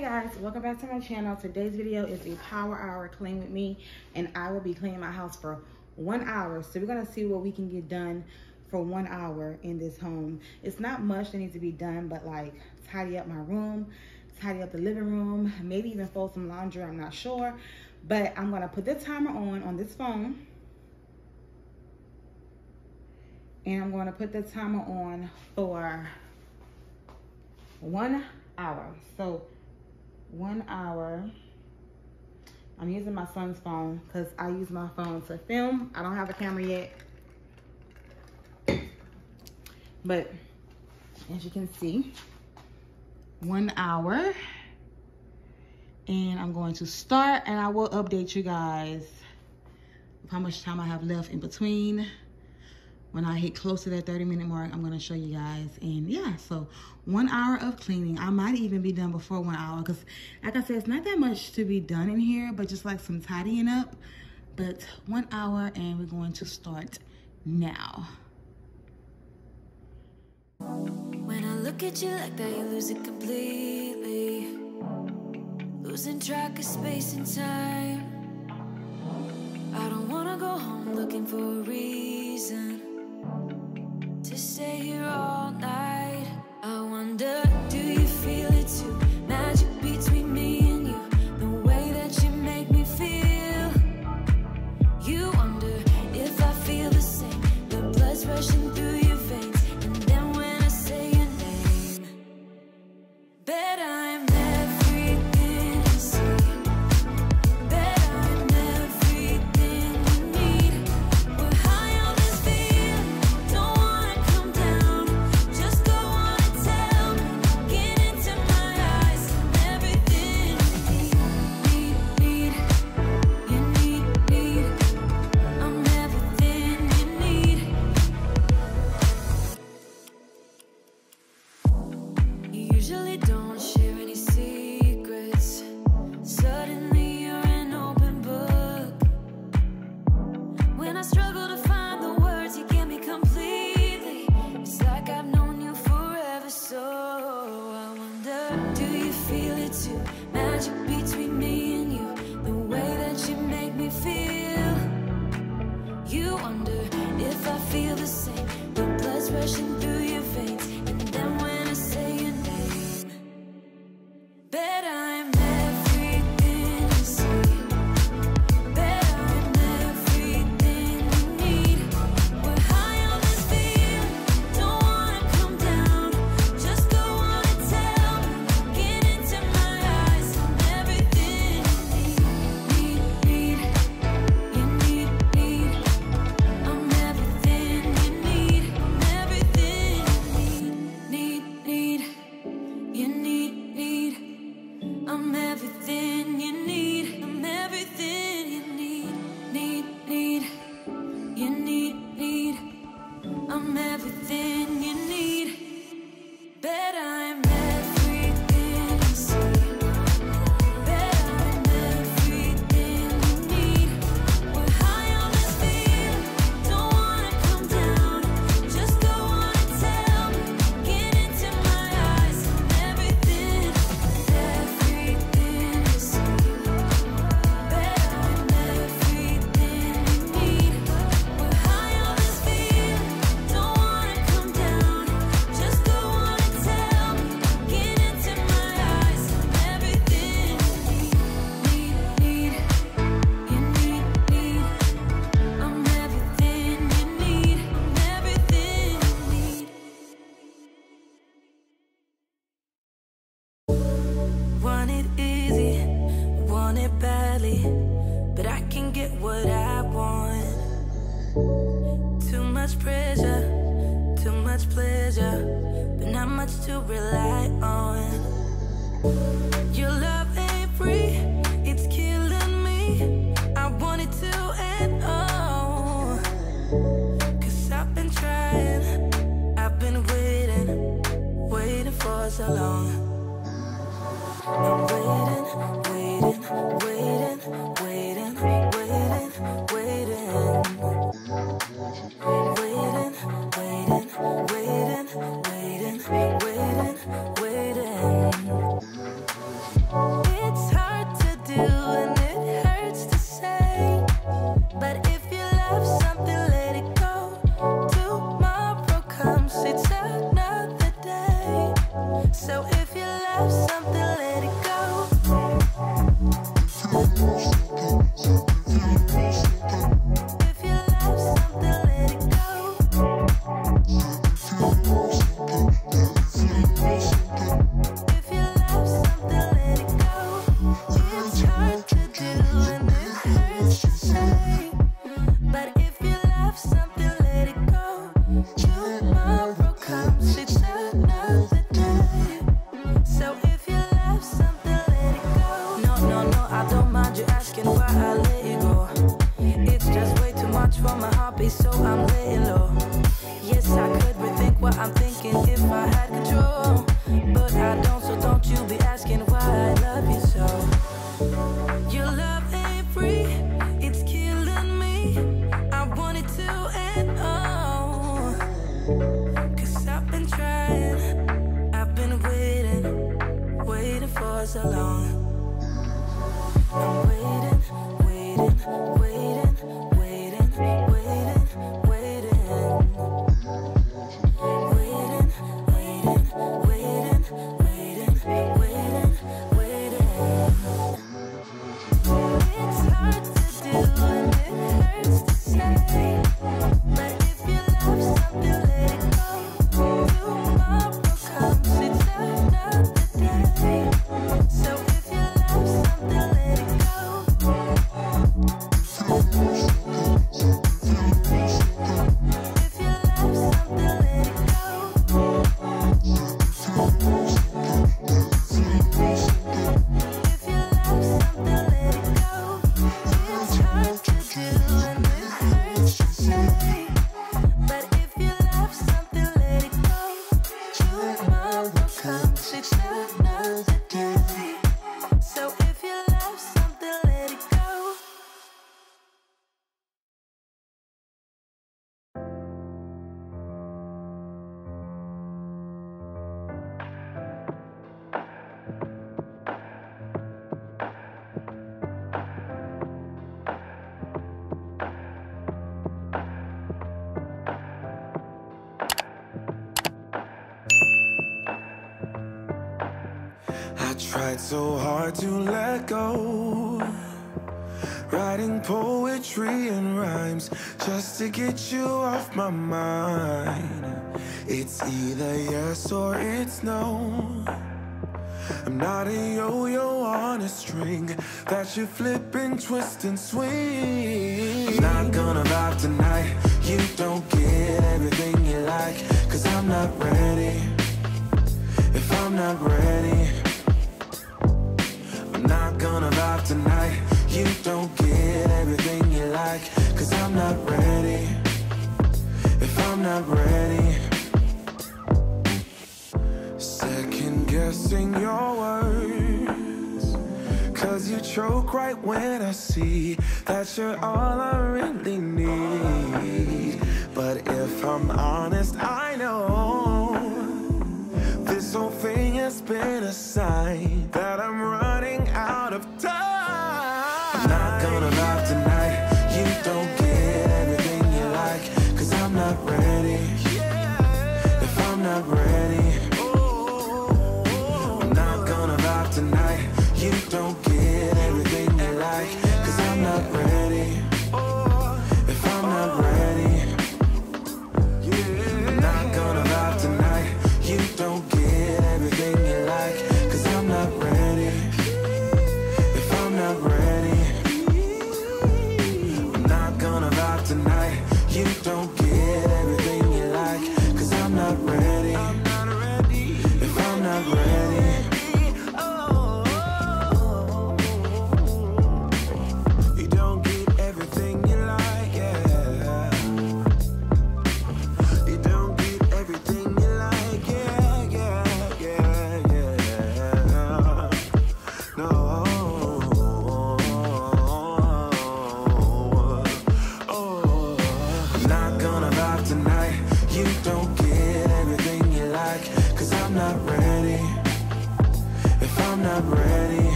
Hey guys, welcome back to my channel. Today's video is a power hour clean with me, and I will be cleaning my house for 1 hour. So we're gonna see what we can get done for 1 hour in this home. It's not much that needs to be done, but like tidy up my room, tidy up the living room, maybe even fold some laundry, I'm not sure. But I'm gonna put the timer on this phone. And I'm gonna put the timer on for 1 hour. So 1 hour. I'm using my son's phone because I use my phone to film. I don't have a camera yet. But as you can see, 1 hour. And I'm going to start, and I will update you guys with how much time I have left in between. When I hit close to that 30-minute mark, I'm gonna show you guys. And yeah, so 1 hour of cleaning. I might even be done before 1 hour because like I said, it's not that much to be done in here, but just like some tidying up. But 1 hour, and we're going to start now. When I look at you like that, you lose it completely. Losing track of space and time. I don't wanna go home looking for a reason to stay here all night. I wonder, do you feel it too? Magic between me and you, the way that you make me feel. You wonder if I feel the same, the blood's rushing through your veins. And then when I say your name, bet I'm everything you see. Bet I'm everything you need. We're high on this feeling, don't wanna come down. Just go on and tell me, get into my eyes. I'm everything you need. I'm everything you need. You usually don't share any secrets. Suddenly you're an open book. When I struggle to find the words, you get me completely. It's like I've known you forever. So I wonder, do you feel it too? Magic between me and you, the way that you make me feel. You wonder if I feel the same, the blood's rushing through your veins. And then when I say your name, bet I'm everything you see. Bet I'm everything you need. We're high on this feeling, don't wanna come down. Just go on and tell me, get into my eyes. I'm everything you need. I'm everything you need. I'm everything you need. I'm everything you need. I'm everything you need. I'm everything you need. Bet I'm everything you see. Bet I'm everything you need. We're high on this feeling, don't wanna come down. Just go on and tell me, get into my eyes. I'm everything you see. Bet I'm everything you need. We're high on this feeling, don't wanna come down. Just go on and tell me, get into my eyes. I'm everything you need. I'm everything you need. I'm everything you need. Want it easy, want it badly, but I can get what I want. Too much pressure, too much pleasure, but not much to rely on. Your love ain't free, it's killing me. I want it to end all. 'Cause I've been trying, I've been waiting for so long. I'm waiting. let it go. If you love something, let it go. If you love something, let it go. It's hard to do and it hurts to say, but if you love something, let it go. Tomorrow comes, it's another day. So if you love something, let it go. No, no, no, I don't mind you asking why I let you go. It's just way too much for my heartbeat, so I'm laying low. Yes, I could rethink what I'm thinking if I had control, but I don't, so don't you be asking why I love you so. Your love ain't free, it's killing me. I want it to end all, 'cause I've been trying, I've been waiting for so long. I'm waiting, waiting, waiting, waiting, waiting, waiting. Waiting, waiting, waiting, waiting, waiting, waiting. It's hard to do and it hurts to say, but if you love something, let it go. Tomorrow comes, it's another day. So if you love something, let it go. If you love something, let it go. If you love something, let it go. It's hard to do and it hurts to say, but if you love something, let it go. Tomorrow comes, it's another day. So if you love something, let it go. I tried so hard to let go, writing poetry and rhymes just to get you off my mind. It's either yes or it's no. I'm not a yo-yo on a string that you flip and twist and swing. I'm not gonna vibe tonight. You don't get everything you like, 'cause I'm not ready. If I'm not ready, I'm not gonna vibe tonight. You don't get everything you like, 'cause I'm not ready. If I'm not ready, second guessing your words, 'cause you choke right when I see that you're all I really need. But if I'm honest, I know this whole thing has been a sign that I'm running out of time. I'm not gonna vibe tonight. You don't get everything you like, 'cause I'm not ready. If I'm not ready, I'm not gonna vibe tonight. You don't get everything you like, 'cause I'm not ready. If I'm not ready, I'm not gonna vibe tonight. You don't get everything you like, 'cause I'm not ready. If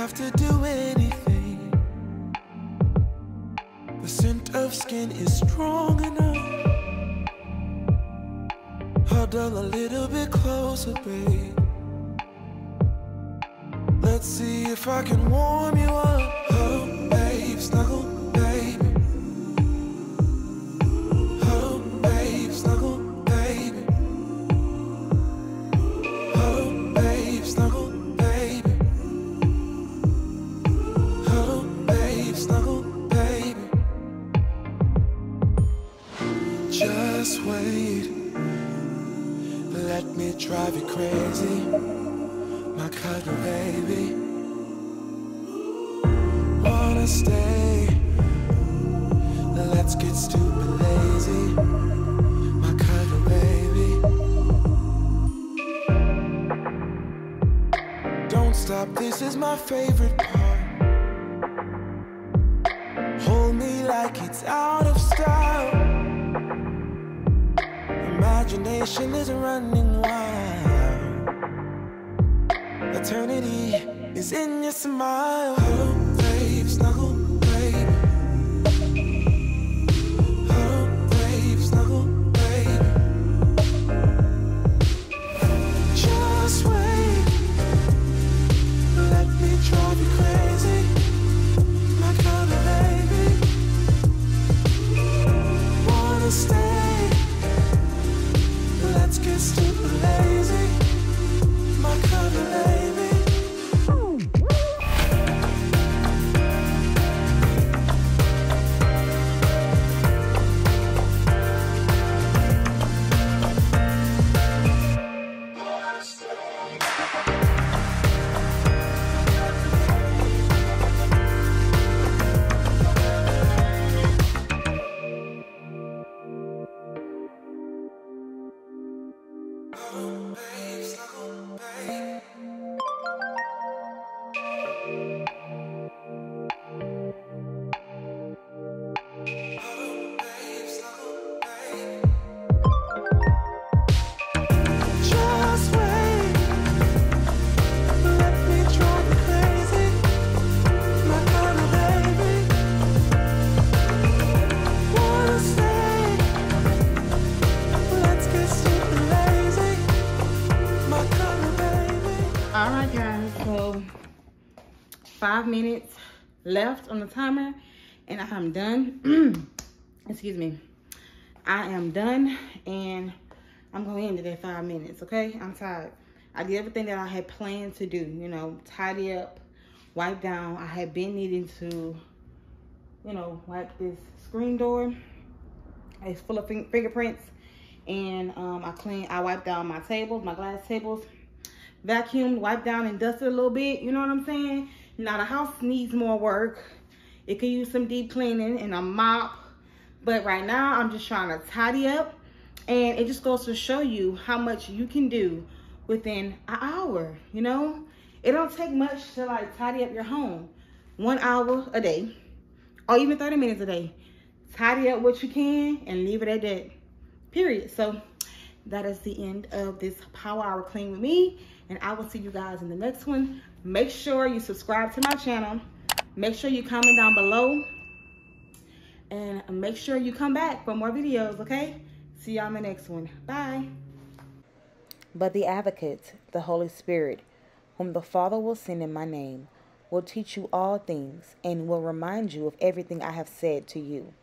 have to do anything. The scent of skin is strong enough. Huddle a little bit closer, babe. Let's see if I can warm you up. Oh, babe, snuggle, baby. Oh, babe, snuggle, baby. Oh, babe, snuggle, baby. Oh, babe, snuggle, baby. Just wait. Let me drive you crazy, my cuddle baby. Wanna stay? Let's get stupid lazy, my cuddle baby. Don't stop, this is my favorite part. Hold me like it's out of style. Imagination is running wild. Eternity is in your smile. Oh, babe, snuggle, baby. Oh, babe, snuggle, baby. Just wait. Let me drive you crazy, my kind of baby. Wanna stay? Let's get stupid lazy, my kind of baby. Oh, babe, snuggle, babe. Oh, babe, snuggle, babe. Just wait. Let me drive you crazy, my kind of baby. Wanna stay? Let's get stupid lazy, my kind of baby. All right, guys, so 5 minutes left on the timer and I'm done. Excuse me. I am done and I'm going to end it at 5 minutes, okay? I'm tired. I did everything that I had planned to do, you know, tidy up, wipe down. I had been needing to, you know, wipe this screen door. It's full of fingerprints. And I wiped down my tables, my glass tables, vacuumed, wiped down and dusted a little bit, you know what I'm saying? Now the house needs more work. It could use some deep cleaning and a mop. But right now I'm just trying to tidy up. And it just goes to show you how much you can do within an hour, you know? It don't take much to like tidy up your home. 1 hour a day, or even 30 minutes a day. Tidy up what you can and leave it at that, period. So that is the end of this Power Hour Clean with me. And I will see you guys in the next one. Make sure you subscribe to my channel. Make sure you comment down below. And make sure you come back for more videos, okay? See y'all in the next one. Bye. But the Advocate, the Holy Spirit, whom the Father will send in my name, will teach you all things and will remind you of everything I have said to you.